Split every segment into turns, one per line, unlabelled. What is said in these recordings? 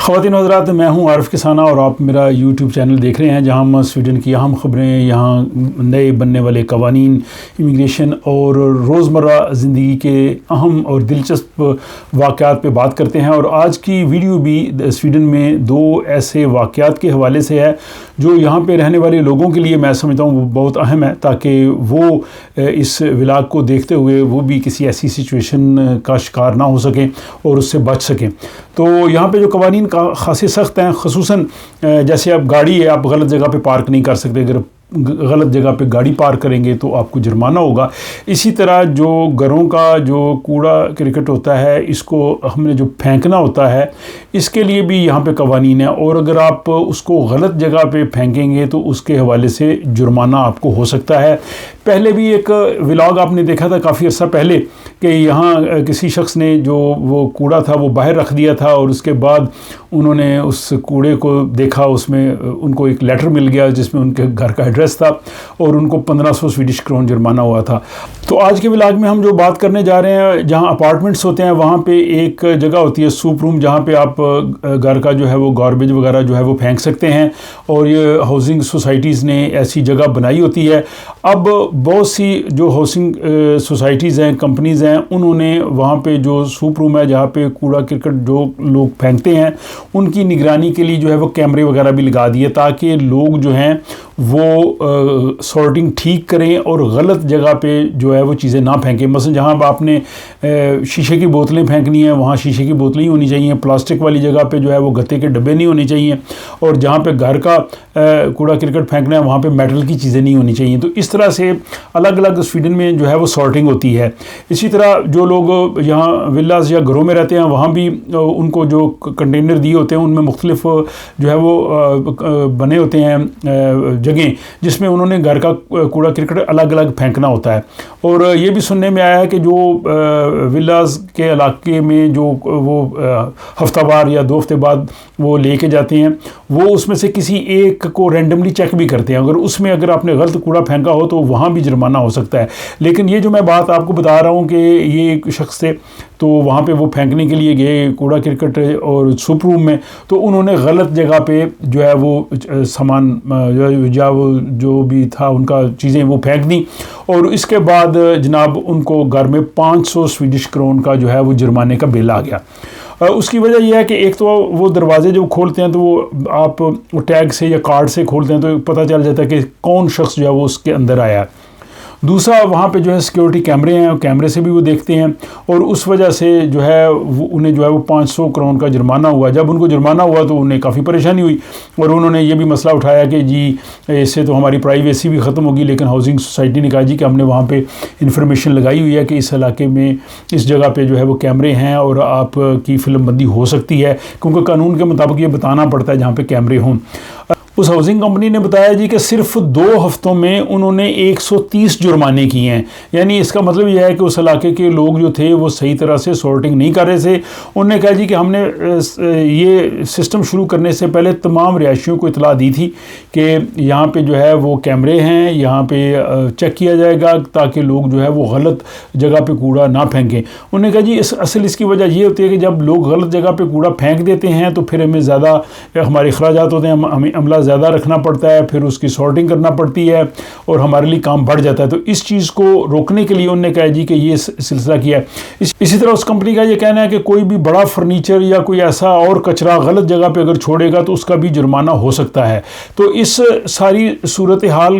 خواتین و حضرات، میں ہوں عارف کسانہ اور آپ میرا یوٹیوب چینل دیکھ رہے ہیں جہاں ہم سویڈن کی اہم خبریں، یہاں نئے بننے والے قوانین، امیگریشن اور روزمرہ زندگی کے اہم اور دلچسپ واقعات پہ بات کرتے ہیں۔ اور آج کی ویڈیو بھی سویڈن میں دو ایسے واقعات کے حوالے سے ہے جو یہاں پہ رہنے والے لوگوں کے لیے میں سمجھتا ہوں وہ بہت اہم ہے، تاکہ وہ اس ولاگ کو دیکھتے ہوئے وہ بھی کسی ایسی سچویشن کا شکار نہ ہو سکیں اور اس سے بچ سکیں۔ تو یہاں پہ جو قوانین خاصی سخت ہیں، خصوصاً جیسے اب گاڑی ہے، آپ غلط جگہ پہ پارک نہیں کر سکتے، اگر غلط جگہ پہ گاڑی پارک کریں گے تو آپ کو جرمانہ ہوگا۔ اسی طرح جو گھروں کا جو کوڑا کرکٹ ہوتا ہے، اس کو ہم نے جو پھینکنا ہوتا ہے، اس کے لیے بھی یہاں پہ قوانین ہیں، اور اگر آپ اس کو غلط جگہ پہ پھینکیں گے تو اس کے حوالے سے جرمانہ آپ کو ہو سکتا ہے۔ پہلے بھی ایک ولاگ آپ نے دیکھا تھا کافی عرصہ پہلے کہ یہاں کسی شخص نے جو وہ کوڑا تھا وہ باہر رکھ دیا تھا، اور اس کے بعد انہوں نے اس کوڑے کو دیکھا، اس میں ان کو ایک لیٹر مل گیا جس میں ان کے گھر کا ایڈریس تھا، اور ان کو 1500 سویڈش کرون جرمانہ ہوا تھا۔ تو آج کے ولاگ میں ہم جو بات کرنے جا رہے ہیں، جہاں اپارٹمنٹس ہوتے ہیں وہاں پہ ایک جگہ ہوتی ہے سوپ روم، جہاں پہ آپ گھر کا جو ہے وہ گاربیج وغیرہ جو ہے وہ پھینک سکتے ہیں، اور یہ ہاؤسنگ سوسائٹیز نے ایسی جگہ بنائی ہوتی ہے۔ اب بہت سی جو ہاؤسنگ سوسائٹیز ہیں، کمپنیز ہیں، انہوں نے وہاں پہ جو سوپ روم ہے جہاں پہ کوڑا کرکٹ جو لوگ پھینکتے ہیں ان کی نگرانی کے لیے جو ہے وہ کیمرے وغیرہ بھی لگا دیے، تاکہ لوگ جو ہیں وہ سارٹنگ ٹھیک کریں اور غلط جگہ پہ جو ہے وہ چیزیں نہ پھینکیں۔ مثلا جہاں آپ نے شیشے کی بوتلیں پھینکنی ہیں وہاں شیشے کی بوتلیں ہی ہونی چاہیے، پلاسٹک والی جگہ پہ جو ہے وہ گتے کے ڈبے نہیں ہونے چاہیے، اور جہاں پہ گھر کا کوڑا کرکٹ پھینکنا ہے وہاں پہ میٹل کی چیزیں نہیں ہونی چاہیے۔ تو اس طرح سے الگ الگ سویڈن میں جو ہے وہ سارٹنگ ہوتی ہے۔ اسی طرح جو لوگ یہاں ولاز یا گھروں میں رہتے ہیں وہاں بھی ان کو جو کنٹینر دیے ہوتے ہیں ان میں مختلف جو ہے وہ بنے ہوتے ہیں جگہیں جس میں انہوں نے گھر کا کوڑا کرکٹ الگ الگ پھینکنا ہوتا ہے۔ اور یہ بھی سننے میں آیا ہے کہ جو ولاز کے علاقے میں جو وہ ہفتہ وار یا 2 ہفتے بعد وہ لے کے جاتے ہیں، وہ اس میں سے کسی ایک کو رینڈملی چیک بھی کرتے ہیں، اگر آپ نے غلط کوڑا پھینکا ہو تو وہاں بھی جرمانہ ہو سکتا ہے۔ لیکن یہ جو میں بات آپ کو بتا رہا ہوں کہ یہ ایک شخص تھے، تو وہاں پہ وہ پھینکنے کے لیے گئے کوڑا کرکٹ اور سوپ روم میں، تو انہوں نے غلط جگہ پہ جو ہے وہ سامان یا وہ جو بھی تھا ان کا چیزیں وہ پھینک دیں، اور اس کے بعد جناب ان کو گھر میں 500 سویڈش کرون کا جو ہے وہ جرمانے کا بل آ گیا۔ اس کی وجہ یہ ہے کہ ایک تو وہ دروازے جو کھولتے ہیں تو وہ آپ ٹیگ سے یا کارڈ سے کھولتے ہیں تو پتہ چل جاتا ہے کہ کون شخص جو ہے وہ اس کے اندر آیا ہے۔ دوسرا وہاں پہ جو ہے سیکیورٹی کیمرے ہیں، کیمرے سے بھی وہ دیکھتے ہیں، اور اس وجہ سے جو ہے انہیں جو ہے وہ 500 کرون کا جرمانہ ہوا۔ جب ان کو جرمانہ ہوا تو انہیں کافی پریشانی ہوئی، اور انہوں نے یہ بھی مسئلہ اٹھایا کہ جی اس سے تو ہماری پرائیویسی بھی ختم ہوگی، لیکن ہاؤسنگ سوسائٹی نے کہا جی کہ ہم نے وہاں پہ انفارمیشن لگائی ہوئی ہے کہ اس علاقے میں اس جگہ پہ جو ہے وہ کیمرے ہیں اور آپ کی فلم بندی ہو سکتی ہے، کیونکہ قانون کے مطابق یہ بتانا پڑتا ہے جہاں پہ کیمرے ہوں۔ اس ہاؤسنگ کمپنی نے بتایا جی کہ صرف 2 ہفتوں میں انہوں نے 130 جرمانے کیے ہیں۔ یعنی اس کا مطلب یہ ہے کہ اس علاقے کے لوگ جو تھے وہ صحیح طرح سے سارٹنگ نہیں کر رہے تھے۔ انہوں نے کہا جی کہ ہم نے یہ سسٹم شروع کرنے سے پہلے تمام رہائشیوں کو اطلاع دی تھی کہ یہاں پہ جو ہے وہ کیمرے ہیں، یہاں پہ چیک کیا جائے گا تاکہ لوگ جو ہے وہ غلط جگہ پہ کوڑا نہ پھینکیں۔ انہوں نے کہا جی اس کی وجہ یہ ہوتی ہے کہ جب لوگ غلط جگہ پہ کوڑا پھینک دیتے ہیں تو پھر ہمیں زیادہ ہمارے اخراجات ہوتے ہیں، ہمیں عملہ زیادہ رکھنا پڑتا ہے، پھر اس کی سارٹنگ کرنا پڑتی ہے، اور ہمارے لیے کام بڑھ جاتا ہے۔ تو اس چیز کو روکنے کے لیے انہوں نے کہا جی کہ یہ سلسلہ کیا ہے۔ اسی طرح اس کمپنی کا یہ کہنا ہے کہ کوئی بھی بڑا فرنیچر یا کوئی ایسا اور کچرا غلط جگہ پہ اگر چھوڑے گا تو اس کا بھی جرمانہ ہو سکتا ہے۔ تو اس ساری صورتحال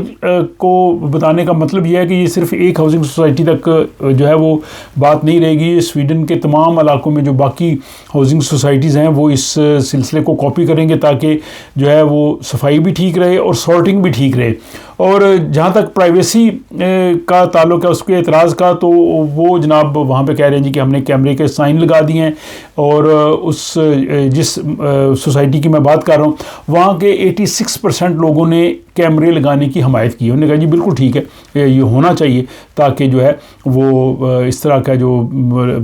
کو بتانے کا مطلب یہ ہے کہ یہ صرف ایک ہاؤسنگ سوسائٹی تک جو ہے وہ بات نہیں رہے گی، سویڈن کے تمام علاقوں میں جو باقی ہاؤسنگ سوسائٹیز ہیں وہ اس سلسلے کو کاپی کریں گے، تاکہ جو ہے وہ صفائی بھی ٹھیک رہے اور سارٹنگ بھی ٹھیک رہے۔ اور جہاں تک پرائیویسی کا تعلق ہے اس کے اعتراض کا، تو وہ جناب وہاں پہ کہہ رہے ہیں جی کہ ہم نے کیمرے کے سائن لگا دیے ہیں، اور اس جس سوسائٹی کی میں بات کر رہا ہوں وہاں کے 86% لوگوں نے کیمرے لگانے کی حمایت کی۔ انہوں نے کہا جی بالکل ٹھیک ہے، یہ ہونا چاہیے تاکہ جو ہے وہ اس طرح کا جو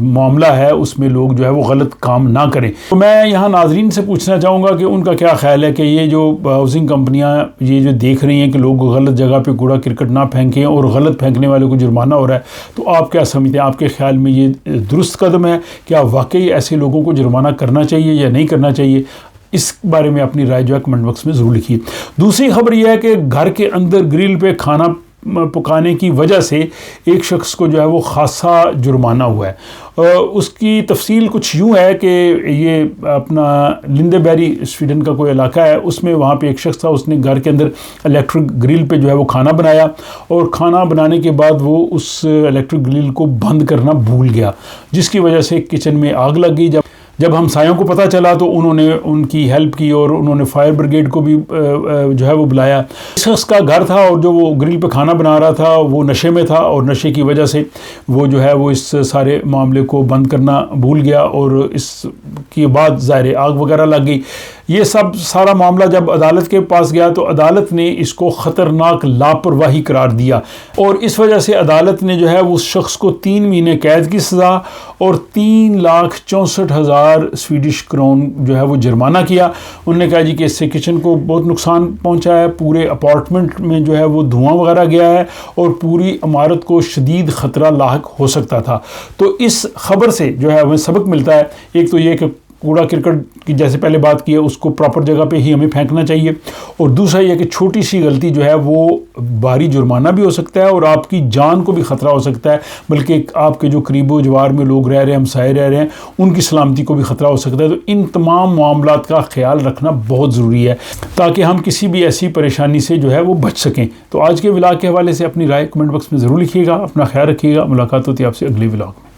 معاملہ ہے اس میں لوگ جو ہے وہ غلط کام نہ کریں۔ تو میں یہاں ناظرین سے پوچھنا چاہوں گا کہ ان کا کیا خیال ہے کہ یہ جو ہاؤسنگ کمپنیاں یہ جو دیکھ رہی ہیں کہ لوگ غلط جگہ پہ کوڑا کرکٹ نہ پھینکیں اور غلط پھینکنے والے کو جرمانہ ہو رہا ہے، تو آپ کیا سمجھتے ہیں؟ آپ کے خیال میں یہ درست قدم ہے؟ کیا واقعی ایسے لوگوں کو جرمانہ کرنا چاہیے یا نہیں کرنا چاہیے؟ اس بارے میں اپنی رائے جو ہے کمنٹ باکس میں ضرور لکھیے۔ دوسری خبر یہ ہے کہ گھر کے اندر گرل پہ کھانا پکانے کی وجہ سے ایک شخص کو جو ہے وہ خاصا جرمانہ ہوا ہے۔ اس کی تفصیل کچھ یوں ہے کہ یہ اپنا لندبیری سویڈن کا کوئی علاقہ ہے، اس میں وہاں پہ ایک شخص تھا، اس نے گھر کے اندر الیکٹرک گرل پہ جو ہے وہ کھانا بنایا، اور کھانا بنانے کے بعد وہ اس الیکٹرک گرل کو بند کرنا بھول گیا، جس کی وجہ سے کچن میں آگ لگ گئی۔ جب ہمسایوں کو پتہ چلا تو انہوں نے ان کی ہیلپ کی اور انہوں نے فائر بریگیڈ کو بھی جو ہے وہ بلایا۔ اس شخص کا گھر تھا اور جو وہ گرل پہ کھانا بنا رہا تھا وہ نشے میں تھا، اور نشے کی وجہ سے وہ جو ہے وہ اس سارے معاملے کو بند کرنا بھول گیا، اور اس کے بعد ظاہر آگ وغیرہ لگ گئی۔ یہ سارا معاملہ جب عدالت کے پاس گیا تو عدالت نے اس کو خطرناک لاپرواہی قرار دیا، اور اس وجہ سے عدالت نے جو ہے اس شخص کو 3 مہینے قید کی سزا اور 3,64,000 سویڈش کرون جو ہے وہ جرمانہ کیا۔ انہوں نے کہا جی کہ اس سے کچن کو بہت نقصان پہنچا ہے، پورے اپارٹمنٹ میں جو ہے وہ دھواں وغیرہ گیا ہے، اور پوری عمارت کو شدید خطرہ لاحق ہو سکتا تھا۔ تو اس خبر سے جو ہے ہمیں سبق ملتا ہے، ایک تو یہ کہ کوڑا کرکٹ کی جیسے پہلے بات کی ہے اس کو پراپر جگہ پہ ہی ہمیں پھینکنا چاہیے، اور دوسرا یہ کہ چھوٹی سی غلطی جو ہے وہ بھاری جرمانہ بھی ہو سکتا ہے اور آپ کی جان کو بھی خطرہ ہو سکتا ہے، بلکہ آپ کے جو قریب و جوار میں لوگ رہ رہے ہیں، ہمسائے رہ رہے ہیں، ان کی سلامتی کو بھی خطرہ ہو سکتا ہے۔ تو ان تمام معاملات کا خیال رکھنا بہت ضروری ہے تاکہ ہم کسی بھی ایسی پریشانی سے جو ہے وہ بچ سکیں۔ تو آج کے ولاگ کے حوالے سے اپنی رائے کمنٹ باکس میں ضرور لکھیے گا، اپنا خیال رکھیے گا، ملاقات ہوتی ہے آپ سے اگلے ولاگ میں۔